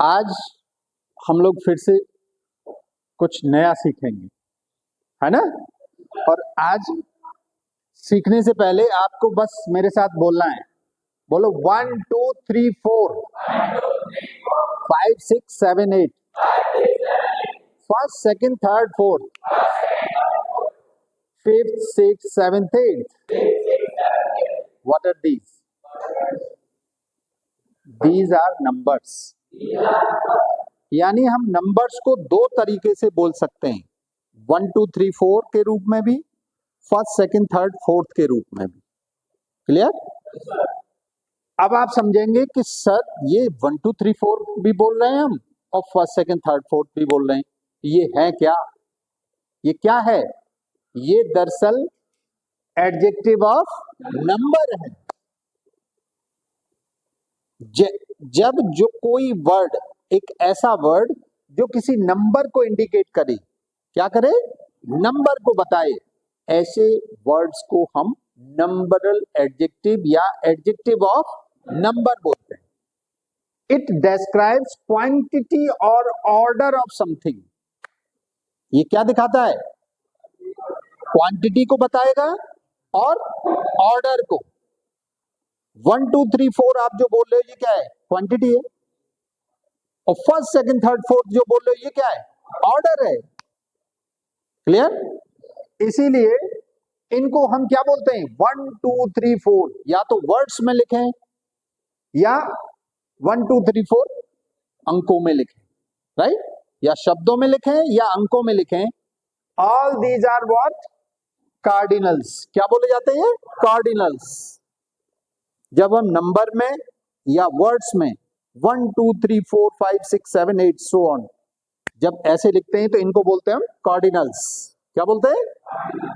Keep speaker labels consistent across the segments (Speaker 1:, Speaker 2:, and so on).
Speaker 1: आज हम लोग फिर से कुछ नया सीखेंगे, है ना। और आज सीखने से पहले आपको बस मेरे साथ बोलना है। बोलो 1 2 3 4 5 6 7 8 first second third fourth fifth six seventh eight. What are these are numbers. यानी हम नंबर्स को दो तरीके से बोल सकते हैं, 1 2 3 4 के रूप में भी, फर्स्ट सेकंड थर्ड फोर्थ के रूप में भी। क्लियर। अब आप समझेंगे कि सर ये 1 2 3 4 भी बोल रहे हैं हम और फर्स्ट सेकंड थर्ड फोर्थ भी बोल रहे हैं, ये है क्या? ये क्या है? ये दरअसल एडजेक्टिव ऑफ नंबर है। जब जो कोई वर्ड, एक ऐसा वर्ड जो किसी नंबर को इंडिकेट करे, क्या करे? नंबर को बताए, ऐसे वर्ड्स को हम नंबरल एडजेक्टिव या एडजेक्टिव ऑफ नंबर बोलते हैं। इट डिस्क्राइब्स क्वांटिटी और ऑर्डर ऑफ समथिंग। ये क्या दिखाता है? क्वांटिटी को बताएगा और ऑर्डर को। 1 2 3 4 आप जो बोल रहे हो ये क्या है? क्वांटिटी है। और फर्स्ट सेकंड थर्ड फोर्थ जो बोल रहे हो ये क्या है? ऑर्डर है। क्लियर। इसीलिए इनको हम क्या बोलते हैं? 1 2 3 4 या तो वर्ड्स में लिखें या 1 2 3 4 अंकों में लिखें, राइट? या शब्दों में लिखें या अंकों में लिखें। All these are what? Cardinals. क्या बोले जाते हैं? कार्डिनल्स। जब हम नंबर में या वर्ड्स में 1 2 3 4 5 6 7 8 सो ऑन जब ऐसे लिखते हैं तो इनको बोलते हैं हम कार्डिनल्स। क्या बोलते हैं?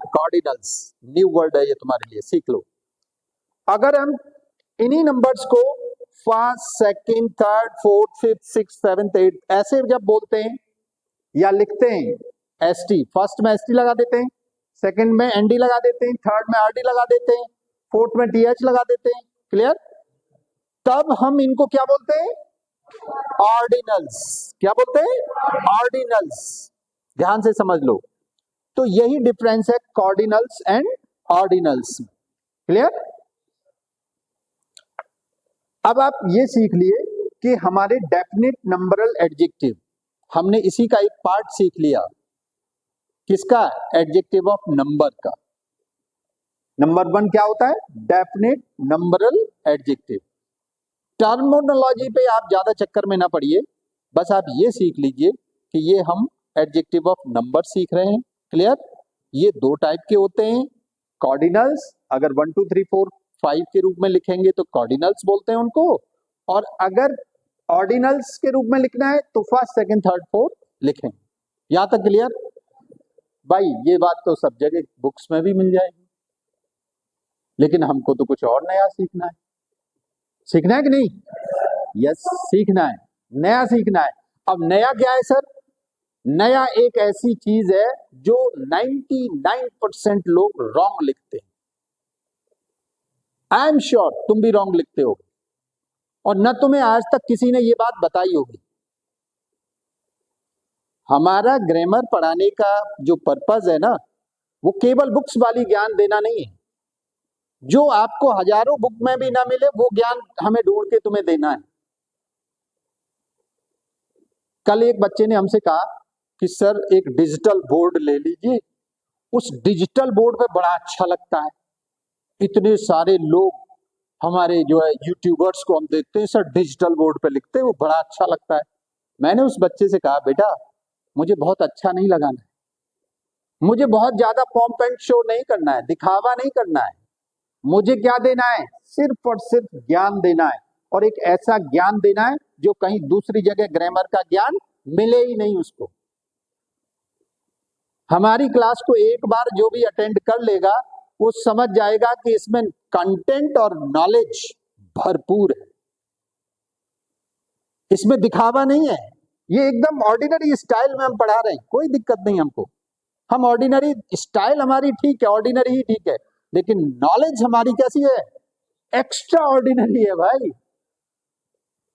Speaker 1: कार्डिनल्स। न्यू वर्ड है ये तुम्हारे लिए, सीख लो। अगर हम इन्हीं नंबर्स को first second third fourth fifth six seventh eight ऐसे जब बोलते हैं या लिखते हैं, एसटी, फर्स्ट में एसटी लगा देते हैं, सेकंड में एनडी लगा देते हैं, थर्ड में आरडी लगा देते हैं, फोर्थ में टीएच लगा देते हैं। क्लियर। तब हम इनको क्या बोलते हैं? ऑर्डिनल्स। क्या बोलते हैं? ऑर्डिनल्स। ध्यान से समझ लो। तो यही डिफरेंस है कार्डिनल्स एंड ऑर्डिनल्स। क्लियर। अब आप ये सीख लिए कि हमारे डेफिनेट नंबरल एडजेक्टिव, हमने इसी का एक पार्ट सीख लिया। किसका? एडजेक्टिव ऑफ नंबर का। नंबर 1 क्या होता है? Definite numeral adjective. टर्मिनोलॉजी पे आप ज्यादा चक्कर में ना पड़िए, बस आप ये सीख लीजिए कि ये हम एडजेक्टिव ऑफ नंबर सीख रहे हैं। क्लियर। ये दो टाइप के होते हैं। कार्डिनल्स, अगर 1 2 3 4 5 के रूप में लिखेंगे तो कार्डिनल्स बोलते हैं उनको, और अगर ऑर्डिनल्स के रूप में लिखना है तो फर्स्ट सेकंड थर्ड फोर्थ लिखेंगे। यहां तक क्लियर? भाई ये बात तो सब जगह बुक्स में भी मिल जाएगी, लेकिन हमको तो कुछ और नया सीखना है। सीखना है कि नहीं? यस, सीखना है, नया सीखना है। अब नया क्या है सर? नया एक ऐसी चीज है जो 99% लोग रॉन्ग लिखते हैं। आई एम श्योर तुम भी रॉन्ग लिखते हो, और न तुम्हें आज तक किसी ने ये बात बताई होगी। हमारा ग्रामर पढ़ाने का जो पर्पस है ना, वो केवल बुक्स वाली ज्ञान देना नहीं है। जो आपको हजारों बुक में भी ना मिले वो ज्ञान हमें ढूंढ के तुम्हें देना है। कल एक बच्चे ने हमसे कहा कि सर एक डिजिटल बोर्ड ले लीजिए, उस डिजिटल बोर्ड पे बड़ा अच्छा लगता है, इतने सारे लोग हमारे जो है यूट्यूबर्स को हम देखते हैं सर डिजिटल बोर्ड पे लिखते हैं, वो बड़ा अच्छा लगता है। मैंने उस बच्चे से कहा बेटा मुझे बहुत अच्छा नहीं लगाना है, मुझे बहुत ज्यादा पॉम्प एंड शो नहीं करना है, दिखावा नहीं करना है। मुझे क्या देना है? सिर्फ और सिर्फ ज्ञान देना है, और एक ऐसा ज्ञान देना है जो कहीं दूसरी जगह ग्रामर का ज्ञान मिले ही नहीं उसको। हमारी क्लास को एक बार जो भी अटेंड कर लेगा वो समझ जाएगा कि इसमें कंटेंट और नॉलेज भरपूर है, इसमें दिखावा नहीं है। ये एकदम ऑर्डिनरी स्टाइल में हम पढ़ा रहे हैं, कोई दिक्कत नहीं हमको। हम ऑर्डिनरी स्टाइल हमारी ठीक है, ऑर्डिनरी ही ठीक है, लेकिन नॉलेज हमारी कैसी है? एक्स्ट्रा ऑर्डिनरी है भाई,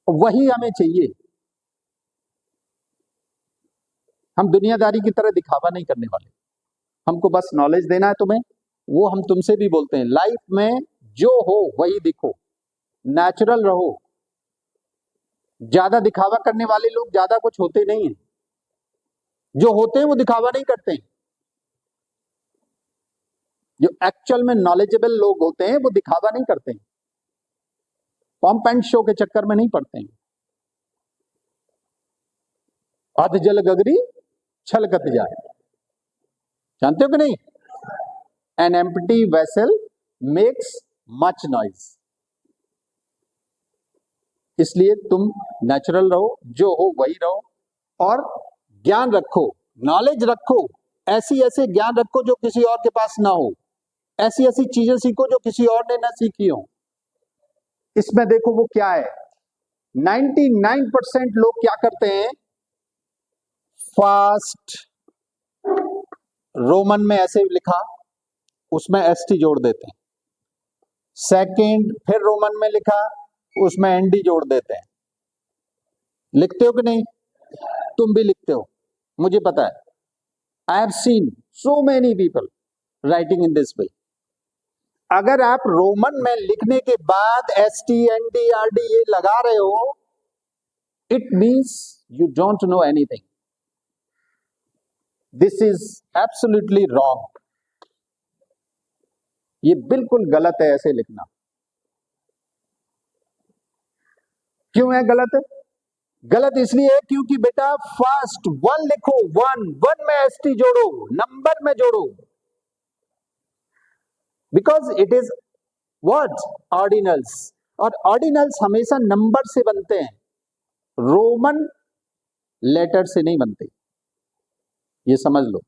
Speaker 1: वही हमें चाहिए। हम दुनियादारी की तरह दिखावा नहीं करने वाले, हमको बस नॉलेज देना है तुम्हें। वो हम तुमसे भी बोलते हैं, लाइफ में जो हो वही दिखो, नेचुरल रहो। ज्यादा दिखावा करने वाले लोग ज्यादा कुछ होते नहीं हैं, जो होते हैं वो दिखावा नहीं करते हैं। जो एक्चुअल में नॉलेजेबल लोग होते हैं वो दिखावा नहीं करते हैं, पंप एंड शो के चक्कर में नहीं पड़ते हैं। अध जल गगरी छलकत जाए, जानते हो कि नहीं? An empty vessel makes much noise. इसलिए तुम नेचुरल रहो, जो हो वही रहो, और ज्ञान रखो, नॉलेज रखो, ऐसी ऐसे ज्ञान रखो जो किसी और के पास ना हो, ऐसी ऐसी चीजें सीखो जो किसी और ने ना सीखी हो। इसमें देखो वो क्या है, 99% लोग क्या करते हैं, फर्स्ट रोमन में ऐसे लिखा, उसमें एसटी जोड़ देते हैं। सेकंड फिर रोमन में लिखा, उसमें एनडी जोड़ देते हैं। लिखते हो कि नहीं? तुम भी लिखते हो, मुझे पता है। I have seen so many people writing in this way. अगर आप रोमन में लिखने के बाद S T N D R D ये लगा रहे हो, it means you don't know anything. This is absolutely wrong. ये बिल्कुल गलत है ऐसे लिखना। क्यों है गलत? गलत इसलिए है क्योंकि बेटा फर्स्ट वन लिखो, वन वन में एस टी जोड़ो, नंबर में जोड़ो, because it is what ordinals, और ऑर्डिनल्स हमेशा नंबर से बनते हैं, रोमन लेटर से नहीं बनते, ये समझ लो।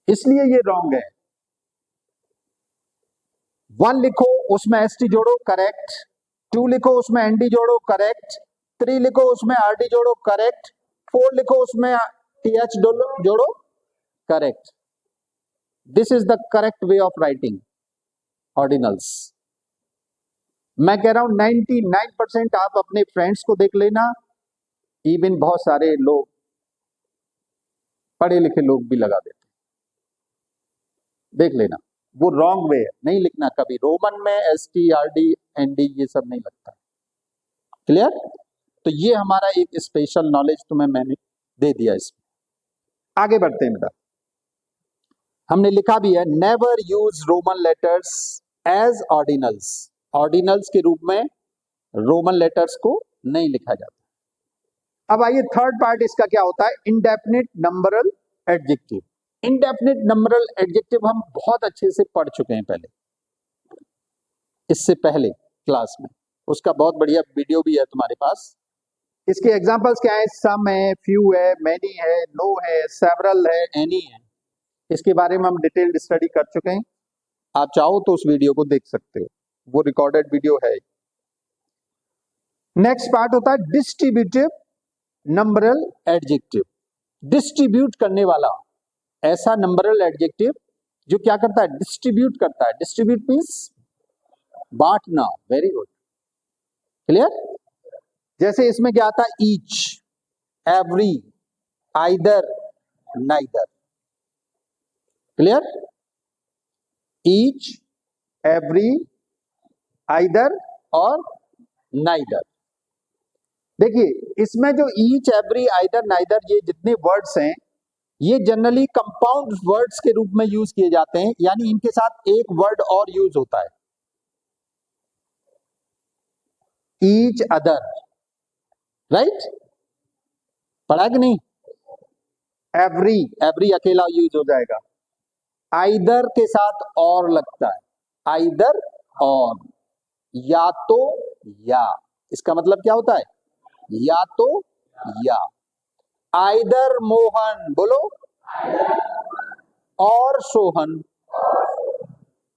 Speaker 1: इसलिए ये रॉन्ग है। वन लिखो उसमें एस टी जोड़ो, करेक्ट। टू लिखो उसमें एन डी जोड़ो, करेक्ट। थ्री लिखो उसमें आर डी जोड़ो, करेक्ट। फोर लिखो उसमें टी एच जोड़ो, correct. This is the correct way of writing ordinals. मैं कह रहा हूं 99% आप अपने फ्रेंड्स को देख लेना, इवन बहुत सारे लोग पढ़े लिखे लोग भी लगा देते, देख लेना, वो रॉन्ग वे है। नहीं लिखना कभी रोमन में S T R D N D, ये सब नहीं लगता। क्लियर? तो ये हमारा एक स्पेशल नॉलेज तुम्हें मैंने दे दिया। इसमें आगे बढ़ते हैं बेटा। हमने लिखा भी है, never use Roman letters as ordinals. Ordinals के रूप में रोमन लेटर्स को नहीं लिखा जाता। अब आइए थर्ड पार्ट इसका क्या होता है, indefinite numeral adjective. Indefinite numeral adjective हम बहुत अच्छे से पढ़ चुके हैं पहले, इससे पहले क्लास में, उसका बहुत बढ़िया वीडियो भी है तुम्हारे पास। इसके एग्जांपल्स क्या है, सम है, फ्यू है, मैनी है, नो है, सेवरल है, एनी है। इसके बारे में हम डिटेल्ड स्टडी कर चुके हैं, आप चाहो तो उस वीडियो को देख सकते हो, वो रिकॉर्डेड वीडियो है। नेक्स्ट पार्ट होता है डिस्ट्रीब्यूटिव नंबरल एडजेक्टिव। डिस्ट्रीब्यूट करने वाला ऐसा नंबरल एडजेक्टिव जो क्या करता है, डिस्ट्रीब्यूट करता है। डिस्ट्रीब्यूट मींस बांटना। Very good, clear? जैसे इसमें क्या आता है, each, every, either, neither. Clear? Each, every, either और नाइदर। देखिए इसमें जो ईच, एवरी, आइदर, नाइदर, ये जितने वर्ड्स हैं ये जनरली कंपाउंड वर्ड्स के रूप में यूज किए जाते हैं, यानी इनके साथ एक वर्ड और यूज होता है, ईच अदर। राइट? पढ़ा कि नहीं? एवरी, एवरी अकेला यूज हो जाएगा। आइदर के साथ और लगता है, आइदर और, या तो या। इसका मतलब क्या होता है, या तो या। आइदर मोहन, बोलो, और Sohan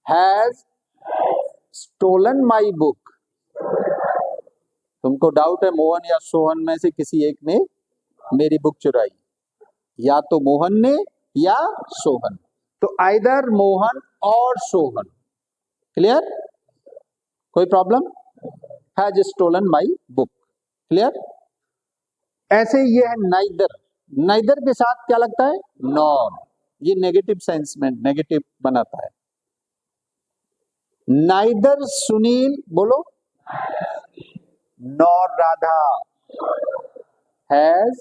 Speaker 1: has stolen my book. तुमको डाउट है मोहन या सोहन में से किसी एक ने मेरी बुक चुराई, या तो मोहन ने या सोहन। तो आइदर मोहन और सोहन। क्लियर? कोई problem? Has stolen my book. Clear? ऐसे ये है नाइदर, नाइदर के साथ क्या लगता है, नॉर, ये नेगेटिव सेंस में नेगेटिव बनाता है। नाइदर सुनील, बोलो, नॉर राधा हैज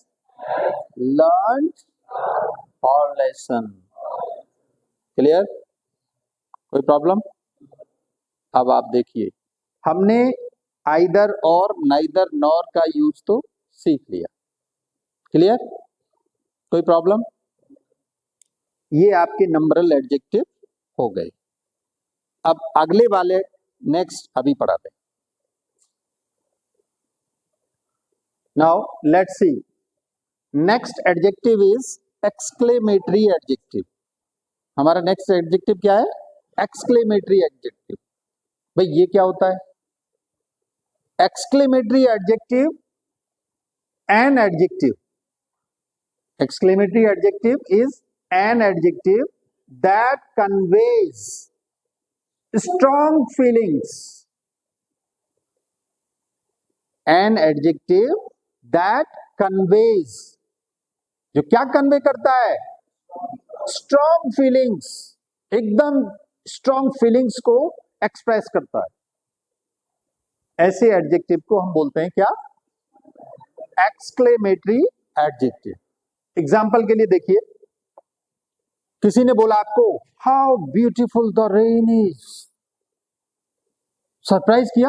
Speaker 1: लर्न और लेसन। क्लियर, कोई प्रॉब्लम? अब आप देखिए, हमने आइदर और नाइदर नॉर का यूज तो सीख लिया। क्लियर, कोई प्रॉब्लम? ये आपके नंबरल एडजेक्टिव हो गए। अब अगले वाले नेक्स्ट अभी पढ़ाते हैं। Now let's see, next adjective is exclamatory adjective. हमारा नेक्स्ट एडजेक्टिव क्या है, एक्सक्लेमेटरी एडजेक्टिव। भाई ये क्या होता है? Exclamatory adjective, an adjective, exclamatory adjective is an adjective that conveys strong feelings, an adjective that conveys, जो क्या कन्वे करता है, स्ट्रॉन्ग फीलिंग्स, एकदम स्ट्रॉन्ग फीलिंग्स को एक्सप्रेस करता है। ऐसे एडजेक्टिव को हम बोलते हैं क्या, एक्सक्लेमेटरी एडजेक्टिव। एग्जाम्पल के लिए देखिए, किसी ने बोला आपको how beautiful the rain is, surprise किया,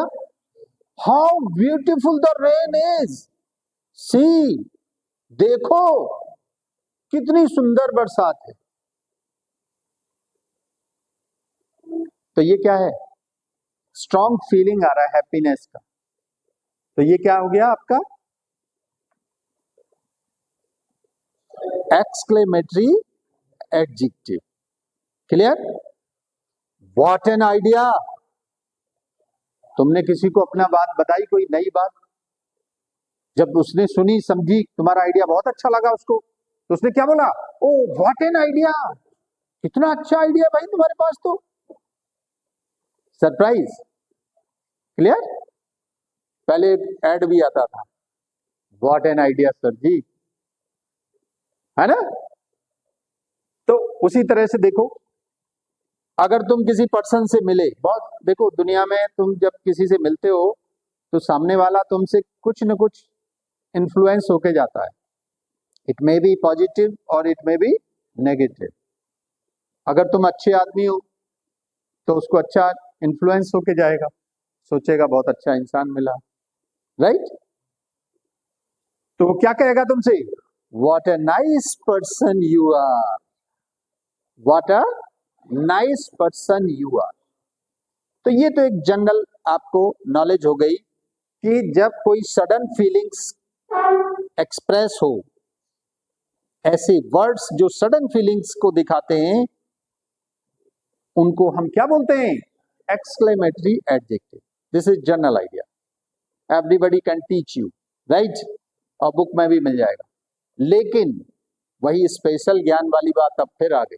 Speaker 1: how beautiful the rain is, see, देखो कितनी सुंदर बरसात है। तो ये क्या है, स्ट्रॉन्ग फीलिंग आ रहा है हैप्पीनेस का। तो ये क्या हो गया आपका exclamatory adjective. Clear, what an idea, तुमने किसी को अपना बात बताई, कोई नई बात, जब उसने सुनी समझी तुम्हारा आइडिया बहुत अच्छा लगा उसको, तो उसने क्या बोला, ओ व्हाट एन आइडिया, कितना अच्छा आइडिया भाई तुम्हारे पास, तो सरप्राइज। क्लियर, पहले एक एड भी आता था, व्हाट एन आइडिया सर जी, है ना। तो उसी तरह से देखो, अगर तुम किसी पर्सन से मिले, बहुत देखो दुनिया में तुम जब किसी से मिलते हो तो सामने वाला तुमसे कुछ न कुछ इन्फ्लुएंस होके जाता है। इट मे बी पॉजिटिव और इट मे बी नेगेटिव। अगर तुम अच्छे आदमी हो तो उसको अच्छा इन्फ्लुएंस होके जाएगा, सोचेगा बहुत अच्छा इंसान मिला, राइट। तो वो क्या कहेगा तुमसे, what a nice person you are, what a nice person you are. तो ये तो एक जनरल आपको नॉलेज हो गई कि जब कोई सडन फीलिंग्स एक्सप्रेस हो, ऐसे वर्ड्स जो सडन फीलिंग्स को दिखाते हैं, उनको हम क्या बोलते हैं, exclamatory adjective. This is general idea, everybody can teach you, right, और बुक में भी मिल जाएगा। लेकिन वही स्पेशल ज्ञान वाली बात अब फिर आ गई।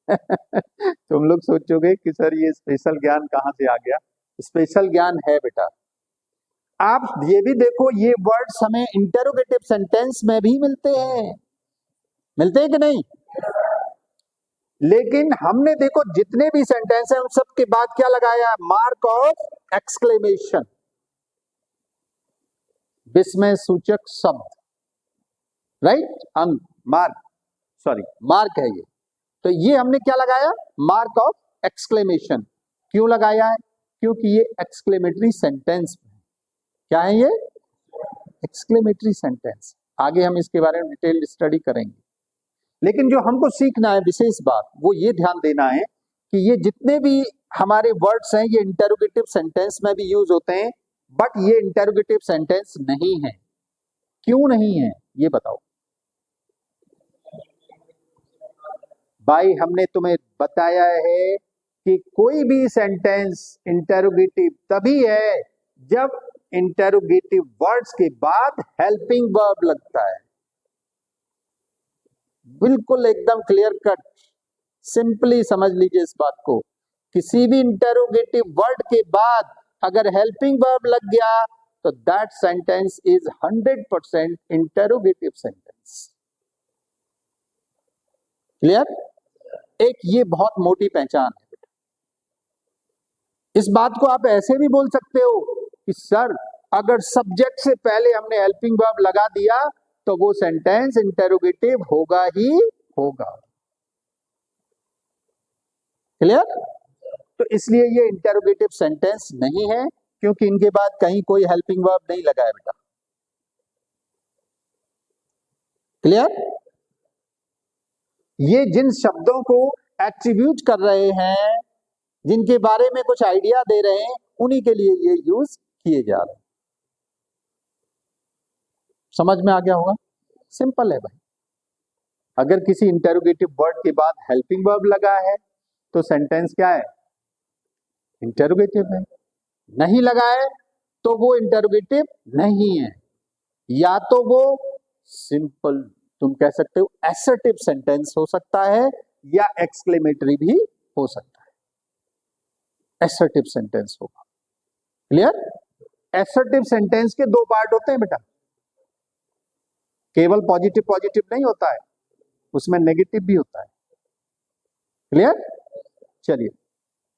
Speaker 1: तुम लोग सोचोगे कि सर ये स्पेशल ज्ञान कहाँ से आ गया। स्पेशल ज्ञान है बेटा, आप ये भी देखो, ये वर्ड्स हमें इंटरोगेटिव सेंटेंस में भी मिलते हैं, मिलते हैं कि नहीं। लेकिन हमने देखो जितने भी सेंटेंस हैं उन सब के बाद क्या लगाया, मार्क ऑफ एक्सक्लेमेशन, विस्मय सूचक शब्द, राइट, अंक, मार्क, सॉरी मार्क है ये। तो ये हमने क्या लगाया, मार्क ऑफ एक्सक्लेमेशन। क्यों लगाया है, क्योंकि ये एक्सक्लेमेटरी सेंटेंस है। क्या है ये, एक्सक्लेमेटरी सेंटेंस। आगे हम इसके बारे में डिटेल स्टडी करेंगे। लेकिन जो हमको सीखना है विशेष बात, वो ये ध्यान देना है कि ये जितने भी हमारे वर्ड्स हैं ये इंटरोगेटिव सेंटेंस में भी यूज होते हैं, बट ये इंटरोगेटिव सेंटेंस नहीं है। क्यों नहीं है ये बताओ भाई। हमने तुम्हें बताया है कि कोई भी सेंटेंस इंटरोगेटिव तभी है जब इंटरोगेटिव वर्ड्स के बाद हेल्पिंग वर्ब लगता है। बिल्कुल एकदम क्लियर कट, सिंपली समझ लीजिए इस बात को। किसी भी इंटरोगेटिव वर्ड के बाद अगर हेल्पिंग वर्ब लग गया तो that sentence is 100% interrogative sentence. Clear? एक ये बहुत मोटी पहचान है। इस बात को आप ऐसे भी बोल सकते हो कि सर अगर सब्जेक्ट से पहले हमने हेल्पिंग वर्ब लगा दिया तो वो सेंटेंस इंटेरोगेटिव होगा ही होगा। क्लियर? तो इसलिए ये इंटेरोगेटिव सेंटेंस नहीं है, क्योंकि इनके बाद कहीं कोई हेल्पिंग वर्ब नहीं लगा है बेटा। क्लियर? ये जिन शब्दों को एट्रीब्यूट कर रहे हैं, जिनके बारे में कुछ आइडिया दे रहे हैं, उन्हीं के लिए ये यूज किए जा रहे हैं। समझ में आ गया होगा? सिंपल है भाई। अगर किसी इंटेरोगेटिव वर्ड के बाद हेल्पिंग वर्ब लगा है तो सेंटेंस क्या है? इंटेरोगेटिव है। नहीं लगा है तो वो इंटेरोगेटिव नहीं है, या तो वो सिंपल, तुम कह सकते हो एसर्टिव सेंटेंस हो सकता है, या एक्सक्लेमेटरी भी हो सकता है। एसर्टिव सेंटेंस होगा। क्लियर? एसर्टिव सेंटेंस के दो पार्ट होते हैं बेटा, केवल पॉजिटिव पॉजिटिव नहीं होता है, उसमें नेगेटिव भी होता है। क्लियर? चलिए,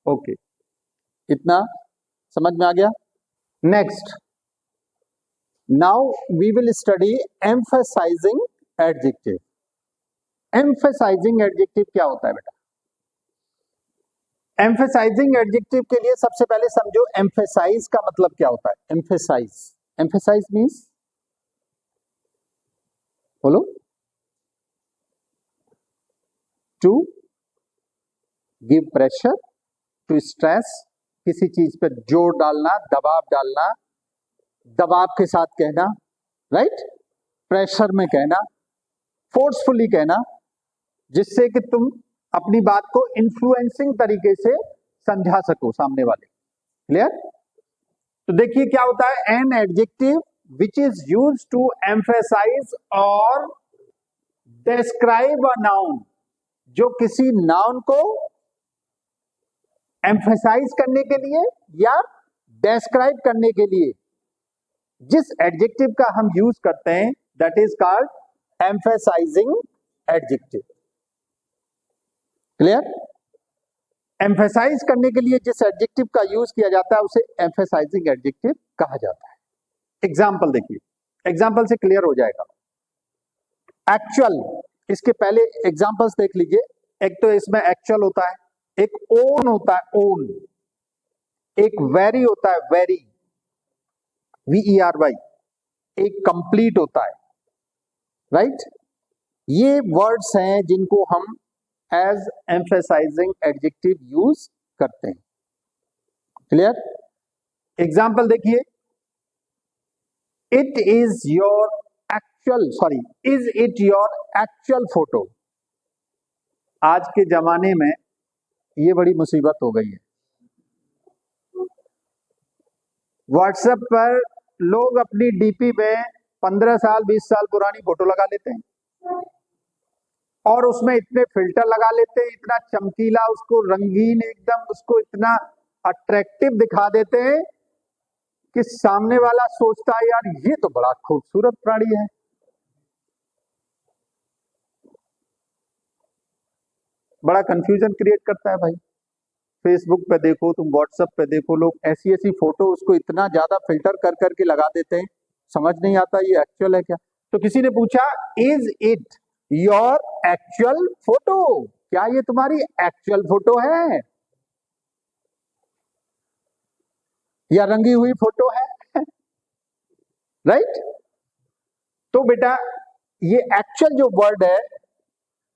Speaker 1: ओके, इतना समझ में आ गया। Next, now we will study emphasizing adjective. Emphasizing adjective क्या होता है बेटा? एम्फेसाइजिंग एडजेक्टिव के लिए सबसे पहले समझो एम्फेसाइज का मतलब क्या होता है। एम्फेसाइज, एम्फेसाइज मींस, बोलो, to give pressure, to stress, किसी चीज पर जोर डालना, दबाव डालना, दबाव के साथ कहना, राइट? प्रेशर में कहना, फोर्सफुली कहना, जिससे कि तुम अपनी बात को इन्फ्लुएंसिंग तरीके से समझा सको सामने वाले। क्लियर? तो देखिए क्या होता है, an adjective which is used to emphasize और डिस्क्राइब अ नाउन, जो किसी नाउन को एम्फेसाइज करने के लिए या डिस्क्राइब करने के लिए जिस एडजेक्टिव का हम यूज करते हैं, that is called emphasizing adjective. Clear? Emphasize करने के लिए जिस एडजेक्टिव का यूज किया जाता है उसे एम्फेसाइजिंग एडजेक्टिव कहा जाता है। एग्जाम्पल देखिए, एग्जाम्पल से क्लियर हो जाएगा। एक्चुअल, इसके पहले एग्जाम्पल्स देख लीजिए। एक तो इसमें एक्चुअल होता है, एक ओन होता है, ओन, एक वेरी होता है, वेरी, VERY, एक कंप्लीट होता है, राइट? ये वर्ड्स हैं जिनको हम एज एम्फेसाइजिंग एडजेक्टिव यूज करते हैं। क्लियर? एग्जाम्पल देखिए, it is your actual, sorry, is it your actual photo. आज के जमाने में ये बड़ी मुसीबत हो गई है। व्हाट्सएप पर लोग अपनी डीपी में 15 साल 20 साल पुरानी फोटो लगा लेते हैं और उसमें इतने फिल्टर लगा लेते हैं, इतना चमकीला, उसको रंगीन एकदम, उसको इतना अट्रैक्टिव दिखा देते हैं कि सामने वाला सोचता है यार ये तो बड़ा खूबसूरत प्राणी है। बड़ा कंफ्यूजन क्रिएट करता है भाई। फेसबुक पे देखो, तुम व्हाट्सएप पे देखो, लोग ऐसी ऐसी फोटो उसको इतना ज्यादा फिल्टर कर करके लगा देते हैं, समझ नहीं आता ये एक्चुअल है क्या। तो किसी ने पूछा, is it your actual photo? क्या ये तुम्हारी एक्चुअल फोटो है या रंगी हुई फोटो है? राइट? तो बेटा ये एक्चुअल जो वर्ड है,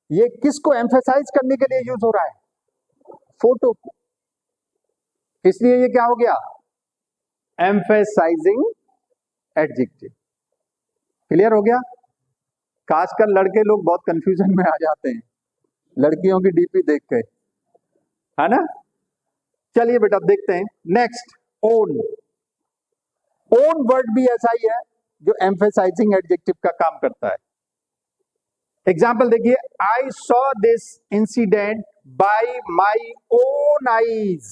Speaker 1: ये किसको एम्फेसाइज करने के लिए यूज हो रहा है? फोटो को। इसलिए ये क्या हो गया? Emphasizing adjective. क्लियर हो गया? खासकर लड़के लोग बहुत कंफ्यूजन में आ जाते हैं लड़कियों की डीपी देख के, है ना? चलिए बेटा देखते हैं नेक्स्ट, ओन। ओन वर्ड भी ऐसा ही है जो एम्फेसाइजिंग एडजेक्टिव का काम करता है। एग्जाम्पल देखिए, आई saw this incident by my own eyes.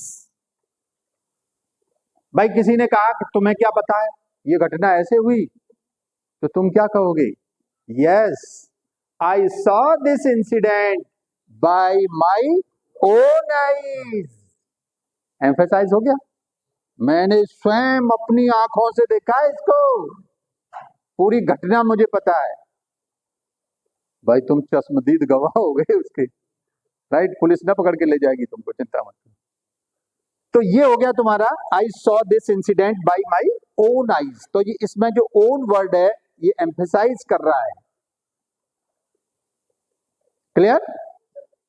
Speaker 1: भाई किसी ने कहा कि तुम्हें क्या पता है, ये घटना ऐसे हुई, तो तुम क्या कहोगे? Yes, I saw this incident by my own eyes. Emphasize हो गया, मैंने स्वयं अपनी आंखों से देखा है इसको, पूरी घटना मुझे पता है। भाई तुम चश्मदीद गवाह हो गए उसके, राइट? पुलिस ना पकड़ के ले जाएगी तुमको, चिंता मत करो। तो ये हो गया तुम्हारा आई saw this incident by my own eyes. तो ये इसमें जो ओन वर्ड है ये एम्फेसाइज कर रहा है। क्लियर?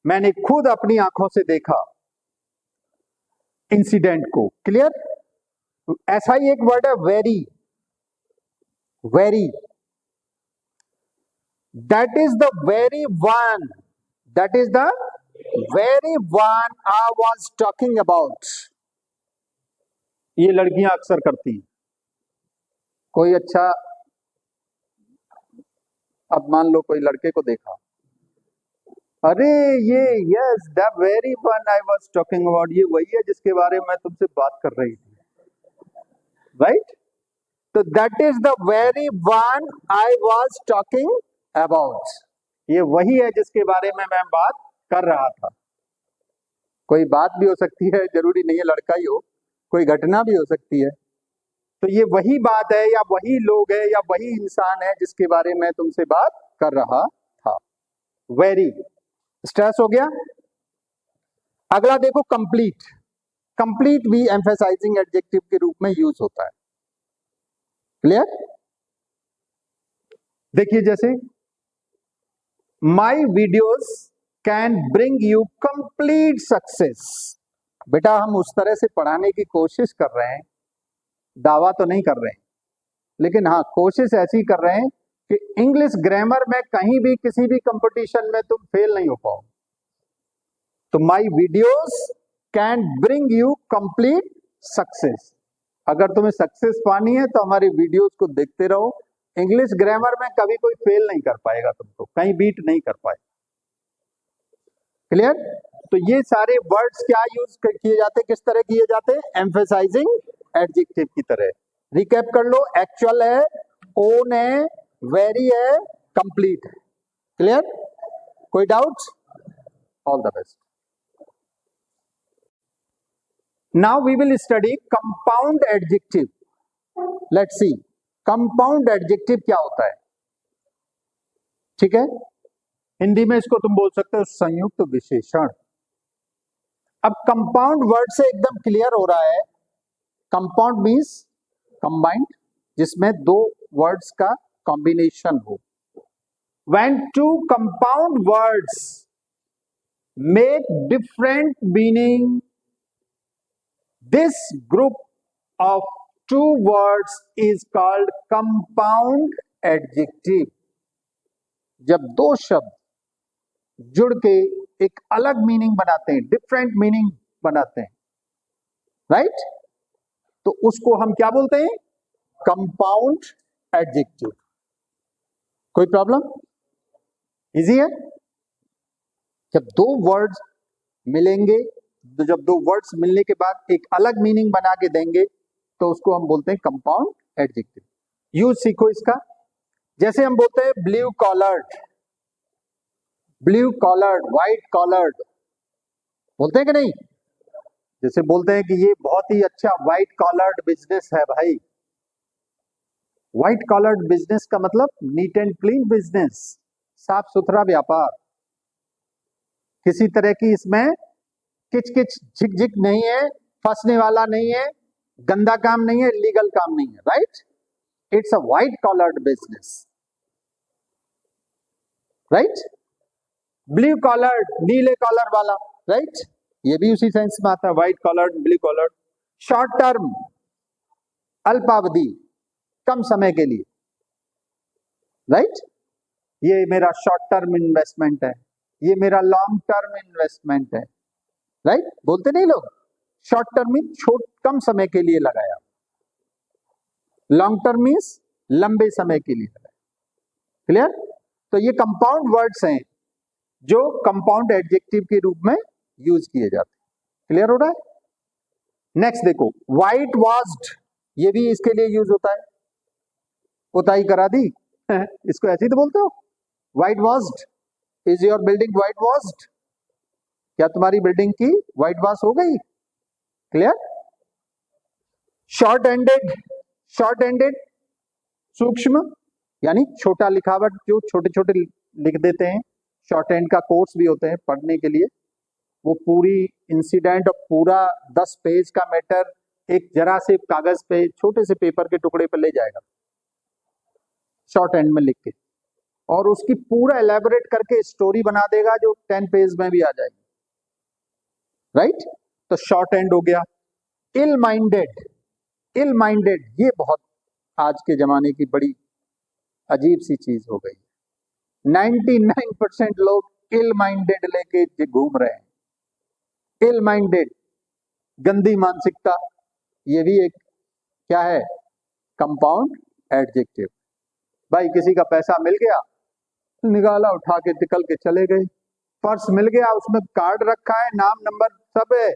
Speaker 1: मैंने खुद अपनी आंखों से देखा इंसिडेंट को। क्लियर? ऐसा ही एक वर्ड है very. Very, that is the very one, that is the very one I was talking about. ये लड़कियां अक्सर करती हैं। कोई अच्छा, अब मान लो कोई लड़के को देखा, अरे ये yes the very one I was talking about, ये वही है जिसके बारे में तुमसे बात कर रही थी, राइट? तो that is the very one I was talking about, ये वही है जिसके बारे में मैं बात कर रहा था। कोई बात भी हो सकती है, जरूरी नहीं है लड़का ही हो, कोई घटना भी हो सकती है। तो ये वही बात है या वही लोग है या वही इंसान है जिसके बारे में तुमसे बात कर रहा था। वेरी, स्ट्रेस हो गया। अगला देखो कंप्लीट। कंप्लीट भी एम्फेसाइजिंग एडजेक्टिव के रूप में यूज होता है। क्लियर? देखिए जैसे my videos can bring you complete success. बेटा हम उस तरह से पढ़ाने की कोशिश कर रहे हैं, दावा तो नहीं कर रहे हैं, लेकिन हाँ कोशिश ऐसी कर रहे हैं कि इंग्लिश ग्रामर में कहीं भी किसी भी कंपटीशन में तुम फेल नहीं हो पाओ। तो my videos can bring you complete success. अगर तुम्हें सक्सेस पानी है तो हमारी वीडियोज को देखते रहो। इंग्लिश ग्रामर में कभी कोई फेल नहीं कर पाएगा, तुमको कहीं बीट नहीं कर पाएगा। क्लियर? तो ये सारे वर्ड्स क्या यूज किए जाते, किस तरह किए जाते? एम्फेसाइजिंग एडजेक्टिव की तरह। रिकैप कर लो, एक्चुअल है, ओन है, वेरी है, कंप्लीट है। क्लियर? कोई doubt? All the best. Now we will study compound adjective. Let's see compound adjective क्या होता है। ठीक है, हिंदी में इसको तुम बोल सकते हो संयुक्त विशेषण। अब कंपाउंड वर्ड से एकदम क्लियर हो रहा है, कंपाउंड मीन्स कंबाइंड, जिसमें दो वर्ड्स का कॉम्बिनेशन हो। When two compound words make different meaning, this group of two words is called compound adjective. जब दो शब्द जुड़ के एक अलग मीनिंग बनाते हैं, डिफरेंट मीनिंग बनाते हैं, राइट? तो उसको हम क्या बोलते हैं? Compound adjective. कोई प्रॉब्लम? इजी है। जब दो वर्ड्स मिलेंगे, तो जब दो वर्ड्स मिलने के बाद एक अलग मीनिंग बना के देंगे तो उसको हम बोलते हैं कंपाउंड एडजेक्टिव। यूज सीखो इसका। जैसे हम बोलते हैं blue collared, blue collared, white collared, बोलते हैं कि नहीं? जैसे बोलते हैं कि ये बहुत ही अच्छा व्हाइट कॉलर्ड बिजनेस है भाई। व्हाइट कॉलर्ड बिजनेस का मतलब नीट एंड क्लीन बिजनेस, साफ सुथरा व्यापार, किसी तरह की इसमें किच किच झिक झिक नहीं है, फंसने वाला नहीं है, गंदा काम नहीं है, लीगल काम नहीं है, right? It's a white collared business, right? Blue collared, नीले कॉलर वाला, राइट? ये भी उसी सेंस में आता है, white collared, blue collared. Short term, अल्पावधि, कम समय के लिए, राइट? ये मेरा शॉर्ट टर्म इन्वेस्टमेंट है, ये मेरा लॉन्ग टर्म इन्वेस्टमेंट है, राइट? बोलते नहीं लोग, शॉर्ट टर्म मीन कम समय के लिए लगाया, लॉन्ग टर्म मीन्स लंबे समय के लिए लगाया। क्लियर? तो ये कंपाउंड वर्ड्स हैं जो कंपाउंड एडजेक्टिव के रूप में यूज किए जाते हैं। क्लियर हो रहा है? नेक्स्ट देखो, व्हाइट वॉश्ड, ये भी इसके लिए यूज होता है। पुताई करा दी इसको ऐसे ही तो बोलते हो। White washed, is your building white washed? क्या तुम्हारी बिल्डिंग की वाइट वॉश हो गई? Clear? Short ended, short ended सूक्ष्म यानी छोटा लिखावट, जो छोटे छोटे लिख देते हैं। शॉर्ट एंड का कोर्स भी होते हैं पढ़ने के लिए, वो पूरी इंसिडेंट और पूरा 10 पेज का मैटर एक जरा से कागज पे, छोटे से पेपर के टुकड़े पर ले जाएगा शॉर्ट एंड में लिख के, और उसकी पूरा एलैबोरेट करके स्टोरी बना देगा जो 10 पेज में भी आ जाएगी। राइट? तो शॉर्ट एंड हो गया। इल माइंडेड, इल माइंडेड ये बहुत आज के जमाने की बड़ी अजीब सी चीज हो गई। 99% लोग इल माइंडेड लेके घूम रहे हैं। इल माइंडेड, गंदी मानसिकता, ये भी एक क्या है? Compound adjective. भाई किसी का पैसा मिल गया, निकाला उठा के निकल के चले गए। पर्स मिल गया, उसमें कार्ड रखा है, नाम नंबर सब है,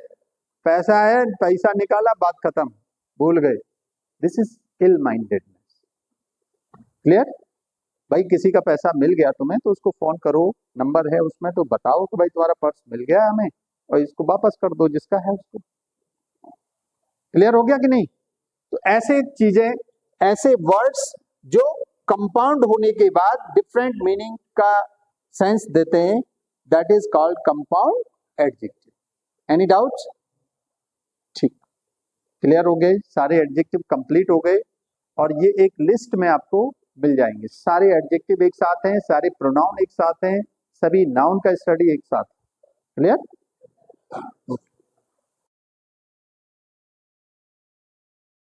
Speaker 1: पैसा है, पैसा निकाला, बात खत्म, भूल गए। This is ill mindedness. Clear? भाई किसी का पैसा मिल गया तुम्हें तो उसको फोन करो, नंबर है उसमें, तो बताओ कि भाई तुम्हारा पर्स मिल गया है हमें, और इसको वापस कर दो जिसका है उसको। क्लियर हो गया कि नहीं? तो ऐसे चीजें, ऐसे वर्ड्स जो कंपाउंड होने के बाद डिफरेंट मीनिंग का सेंस देते हैं, that is called compound adjective. Any doubts? ठीक, क्लियर हो गए, सारे एडजेक्टिव कंप्लीट हो गए, और ये एक लिस्ट में आपको मिल जाएंगे। सारे एडजेक्टिव एक साथ हैं, सारे प्रोनाउन एक साथ हैं, सभी नाउन का स्टडी एक साथ। क्लियर?